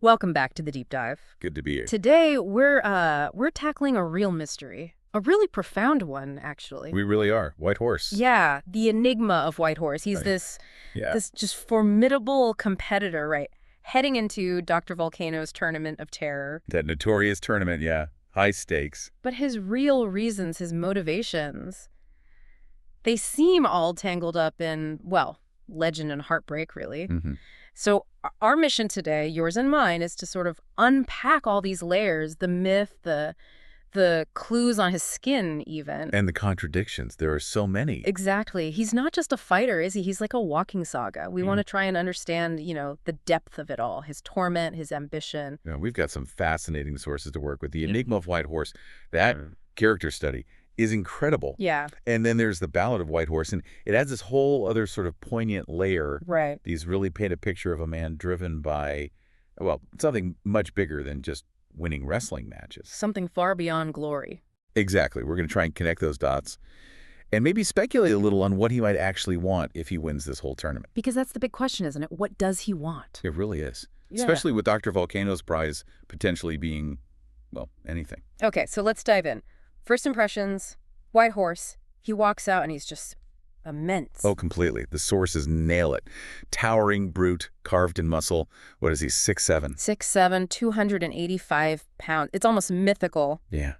Welcome back to the deep dive. Good to be here. Today we're tackling a real mystery, a really profound one, actually. We really are. White horse. Yeah, the enigma of White Horse. He's Right. this Yeah. this just formidable competitor, right? Heading into Dr. Volcano's tournament of terror. That notorious tournament, yeah. High stakes. But his real reasons, his motivations, they seem all tangled up in, well, legend and heartbreak, really. Mm-hmm. So our mission today, yours and mine, is to sort of unpack all these layers, the myth, the clues on his skin even. And the contradictions. There are so many. Exactly. He's not just a fighter, is he? He's like a walking saga. We want to try and understand, the depth of it all, his torment, his ambition. You know, we've got some fascinating sources to work with. The Enigma of White Horse, that character study is incredible. Yeah. And then there's the Ballad of White Horse, and it adds this whole other sort of poignant layer. Right. These really paint a picture of a man driven by, well, something much bigger than just winning wrestling matches. Something far beyond glory. Exactly. We're going to try and connect those dots and maybe speculate a little on what he might actually want if he wins this whole tournament. Because that's the big question, isn't it? What does he want? It really is. Yeah. Especially with Dr. Volcano's prize potentially being, well, anything. Okay, so let's dive in. First impressions, White Horse. He walks out and he's just immense. Oh, completely. The sources nail it. Towering brute, carved in muscle. What is he, 6'7"? 6'7", 285 pounds. It's almost mythical. Yeah.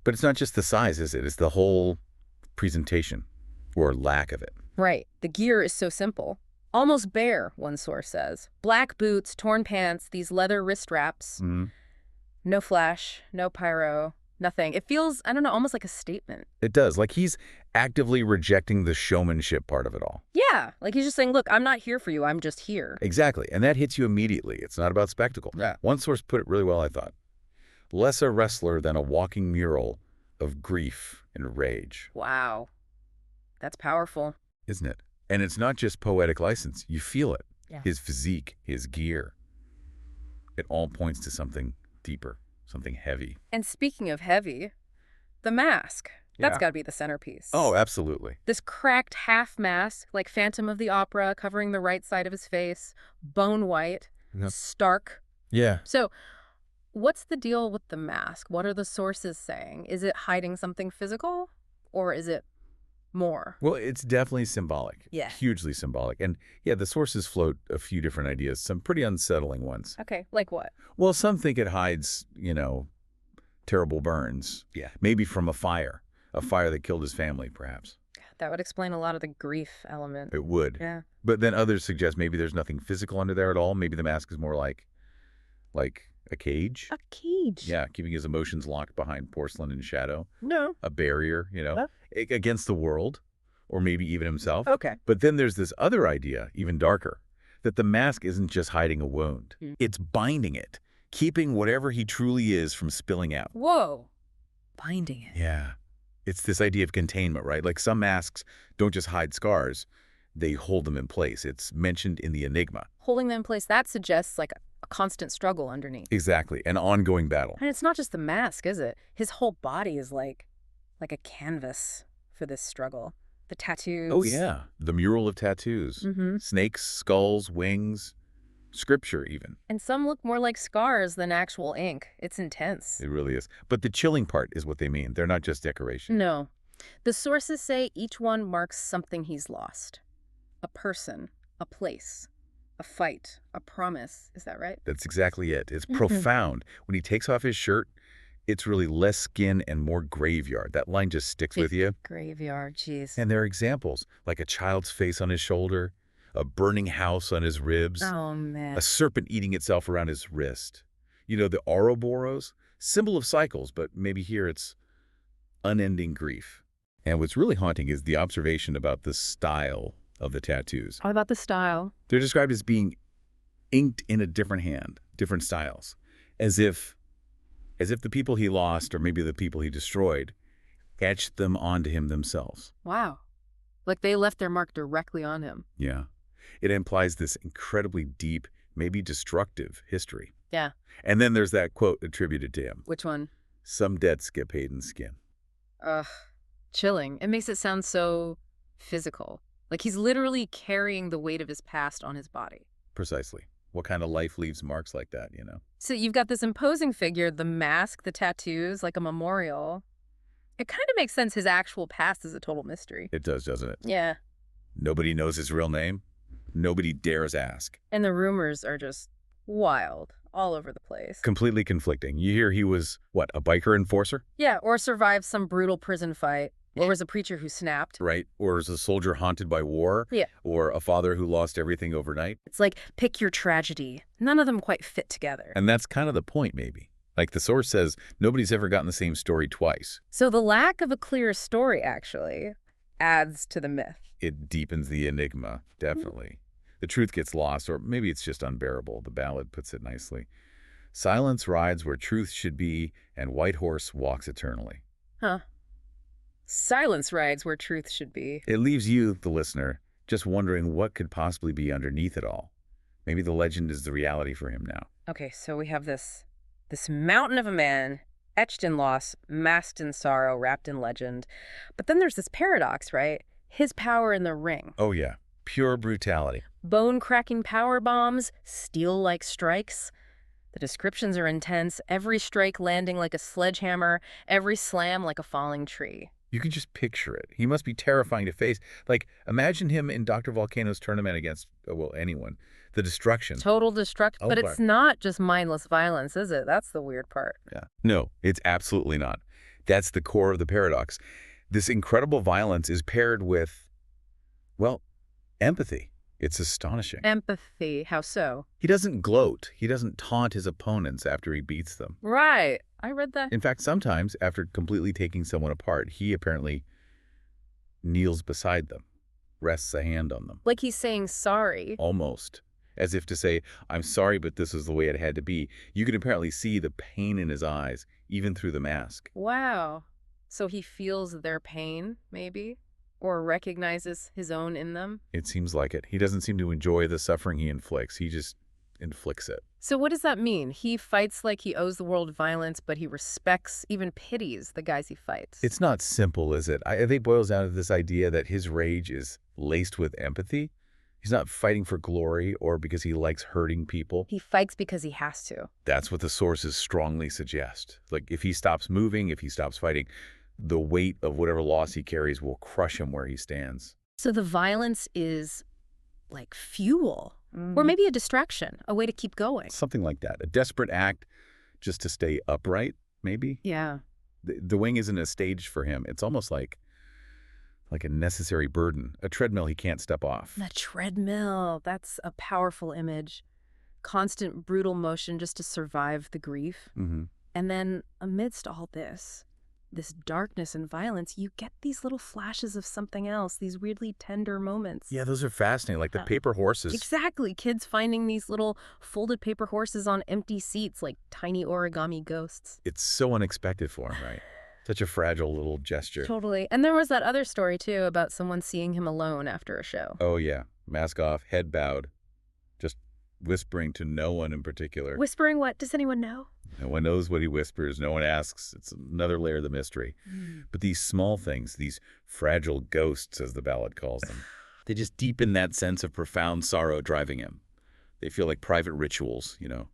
But it's not just the size, is it? It's the whole presentation, or lack of it. Right. The gear is so simple. Almost bare, one source says. Black boots, torn pants, these leather wrist wraps. Mm-hmm. No flash, no pyro, nothing. It feels, I don't know, almost like a statement. It does. Like he's actively rejecting the showmanship part of it all. Yeah, like he's just saying, look, I'm not here for you, I'm just here. Exactly. And that hits you immediately. It's not about spectacle. Yeah. One source put it really well, I thought. Less a wrestler than a walking mural of grief and rage. Wow. That's powerful. Isn't it? And it's not just poetic license. You feel it. Yeah. His physique, his gear. It all points to something deeper, something heavy. And speaking of heavy, the mask. That's Yeah. got to be the centerpiece. Oh, absolutely. This cracked half mask, like Phantom of the Opera, covering the right side of his face, bone white, Yep. stark. Yeah. So what's the deal with the mask? What are the sources saying? Is it hiding something physical, or is it more? Well, it's definitely symbolic. Yeah. Hugely symbolic. And yeah, the sources float a few different ideas, some pretty unsettling ones. Okay, like what? Well, some think it hides, terrible burns. Yeah. Maybe from a fire that killed his family, perhaps. That would explain a lot of the grief element. It would. Yeah. But then others suggest maybe there's nothing physical under there at all. Maybe the mask is more like a cage. A cage. Yeah, keeping his emotions locked behind porcelain and shadow. No. A barrier, against the world, or maybe even himself. Okay. But then there's this other idea, even darker, that the mask isn't just hiding a wound. It's binding it, keeping whatever he truly is from spilling out. Whoa. Binding it. Yeah. It's this idea of containment, right? Like some masks don't just hide scars, they hold them in place. It's mentioned in the Enigma. Holding them in place, that suggests like a constant struggle underneath. Exactly. An ongoing battle. And it's not just the mask, is it? His whole body is like a canvas for this struggle. The tattoos. Oh, yeah. The mural of tattoos. Mm-hmm. Snakes, skulls, wings, scripture even. And some look more like scars than actual ink. It's intense. It really is. But the chilling part is what they mean. They're not just decoration. No. The sources say each one marks something he's lost. A person, a place, a fight, a promise. Is that right? That's exactly it. It's profound. When he takes off his shirt, it's really less skin and more graveyard. That line just sticks with you. Graveyard, jeez. And there are examples, like a child's face on his shoulder, a burning house on his ribs, Oh, man. a serpent eating itself around his wrist. The Ouroboros, symbol of cycles, but maybe here it's unending grief. And what's really haunting is the observation about the style of the tattoos. How about the style? They're described as being inked in a different hand, different styles, as if the people he lost, or maybe the people he destroyed, etched them onto him themselves. Wow. Like they left their mark directly on him. Yeah. It implies this incredibly deep, maybe destructive history. Yeah. And then there's that quote attributed to him. Which one? Some debts get paid in skin. Ugh. Chilling. It makes it sound so physical. Like he's literally carrying the weight of his past on his body. Precisely. What kind of life leaves marks like that, you know? So you've got this imposing figure, the mask, the tattoos, like a memorial. It kind of makes sense his actual past is a total mystery. It does, doesn't it? Yeah. Nobody knows his real name. Nobody dares ask. And the rumors are just wild, all over the place. Completely conflicting. You hear he was, what, a biker enforcer? Yeah, or survived some brutal prison fight, or was a preacher who snapped. Right? Or is a soldier haunted by war? Yeah. Or a father who lost everything overnight? It's like, pick your tragedy. None of them quite fit together. And that's kind of the point, maybe. Like the source says, nobody's ever gotten the same story twice. So the lack of a clear story, actually, adds to the myth. It deepens the enigma, definitely. The truth gets lost, or maybe it's just unbearable. The ballad puts it nicely. Silence rides where truth should be, and White Horse walks eternally. Huh. Silence rides where truth should be. It leaves you, the listener, just wondering what could possibly be underneath it all. Maybe the legend is the reality for him now. Okay, so we have this mountain of a man, etched in loss, masked in sorrow, wrapped in legend. But then there's this paradox, right? His power in the ring. Oh yeah, pure brutality. Bone-cracking power bombs, steel-like strikes. The descriptions are intense, every strike landing like a sledgehammer, every slam like a falling tree. You can just picture it. He must be terrifying to face. Like, imagine him in Dr. Volcano's tournament against, well, anyone. The destruction. Total destruct, Oh, but boy. it's not just mindless violence, is it? That's the weird part. Yeah. No, it's absolutely not. That's the core of the paradox. This incredible violence is paired with, well, empathy. It's astonishing. Empathy, how so? He doesn't gloat. He doesn't taunt his opponents after he beats them. Right, I read that. In fact, sometimes, after completely taking someone apart, he apparently kneels beside them, rests a hand on them. Like he's saying sorry. Almost. As if to say, I'm sorry, but this is the way it had to be. You can apparently see the pain in his eyes, even through the mask. Wow. So he feels their pain, maybe? Or recognizes his own in them? It seems like it. He doesn't seem to enjoy the suffering he inflicts. He just inflicts it. So what does that mean? He fights like he owes the world violence, but he respects, even pities, the guys he fights. It's not simple, is it? I think it boils down to this idea that his rage is laced with empathy. He's not fighting for glory or because he likes hurting people. He fights because he has to. That's what the sources strongly suggest. Like, if he stops moving, if he stops fighting, the weight of whatever loss he carries will crush him where he stands. So the violence is like fuel, or maybe a distraction, a way to keep going. Something like that. A desperate act just to stay upright, maybe? Yeah. The wing isn't a stage for him. It's almost like a necessary burden, a treadmill he can't step off. The treadmill, that's a powerful image. Constant brutal motion just to survive the grief. Mm-hmm. And then amidst all this darkness and violence, you get these little flashes of something else, these weirdly tender moments. Yeah, those are fascinating, like the paper horses. Exactly. Kids finding these little folded paper horses on empty seats like tiny origami ghosts. It's so unexpected for him, right? Such a fragile little gesture. Totally. And there was that other story, too, about someone seeing him alone after a show. Oh, yeah. Mask off, head bowed, just whispering to no one in particular. Whispering what? Does anyone know? No one knows what he whispers. No one asks. It's another layer of the mystery. But these small things, these fragile ghosts, as the ballad calls them, they just deepen that sense of profound sorrow driving him. They feel like private rituals, you know,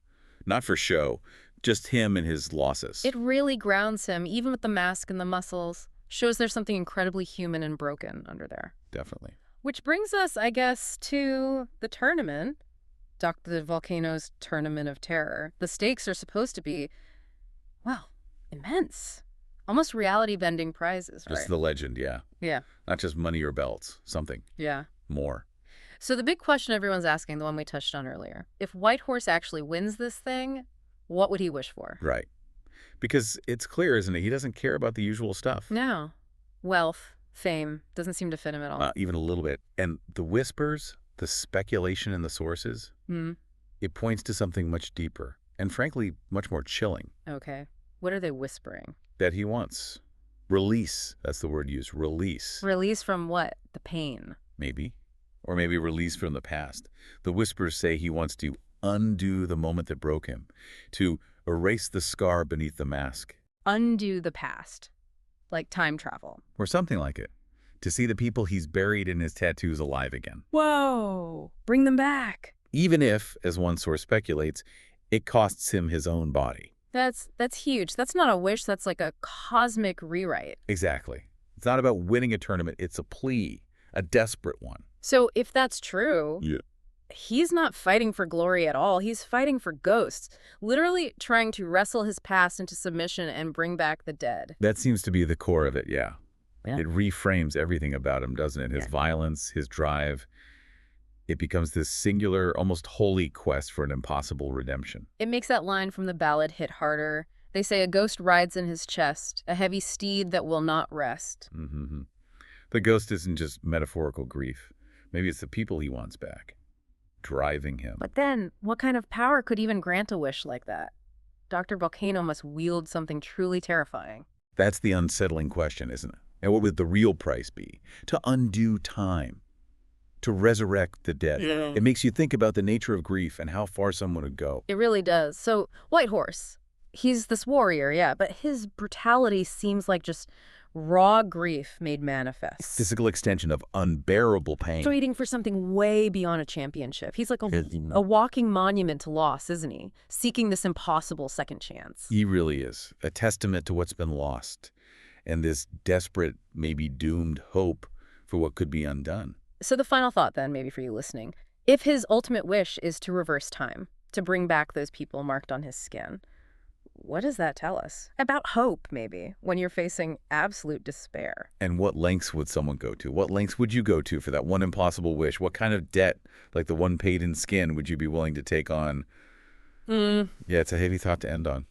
not for show, just him and his losses. It really grounds him, even with the mask and the muscles. Shows there's something incredibly human and broken under there. Definitely. Which brings us, I guess, to the tournament. Dr. Volcano's Tournament of Terror. The stakes are supposed to be, well, immense. Almost reality-bending prizes, right? Just the legend, yeah. Yeah. Not just money or belts, something Yeah. more. So the big question everyone's asking, the one we touched on earlier, if White Horse actually wins this thing, what would he wish for? Right. Because it's clear, isn't it? He doesn't care about the usual stuff. No. Wealth, fame, doesn't seem to fit him at all. Even a little bit. And the whispers, the speculation in the sources, it points to something much deeper and, frankly, much more chilling. Okay. What are they whispering? That he wants. Release. That's the word used. Release. Release from what? The pain. Maybe. Or maybe release from the past. The whispers say he wants to undo the moment that broke him, to erase the scar beneath the mask. Undo the past. Like time travel. Or something like it. To see the people he's buried in his tattoos alive again. Whoa! Bring them back. even if, as one source speculates, it costs him his own body. That's huge. That's not a wish, that's like a cosmic rewrite. Exactly. It's not about winning a tournament. It's a plea, a desperate one. So if that's true, Yeah. he's not fighting for glory at all. He's fighting for ghosts, literally trying to wrestle his past into submission and bring back the dead. That seems to be the core of it, yeah. Yeah. It reframes everything about him, doesn't it? His violence, his drive. It becomes this singular, almost holy quest for an impossible redemption. It makes that line from the ballad hit harder. They say a ghost rides in his chest, a heavy steed that will not rest. Mm-hmm. The ghost isn't just metaphorical grief. Maybe it's the people he wants back, driving him. But then, what kind of power could even grant a wish like that? Dr. Volcano must wield something truly terrifying. That's the unsettling question, isn't it? And what would the real price be? To undo time, to resurrect the dead. Yeah. It makes you think about the nature of grief and how far someone would go. It really does. So, White Horse, he's this warrior, yeah, but his brutality seems like just raw grief made manifest. Physical extension of unbearable pain. Fighting for something way beyond a championship. He's like a walking monument to loss, isn't he? Seeking this impossible second chance. He really is. A testament to what's been lost. And this desperate, maybe doomed hope for what could be undone. So the final thought then, maybe for you listening, if his ultimate wish is to reverse time, to bring back those people marked on his skin, what does that tell us? About hope, maybe, when you're facing absolute despair. And what lengths would someone go to? What lengths would you go to for that one impossible wish? What kind of debt, like the one paid in skin, would you be willing to take on? Yeah, it's a heavy thought to end on.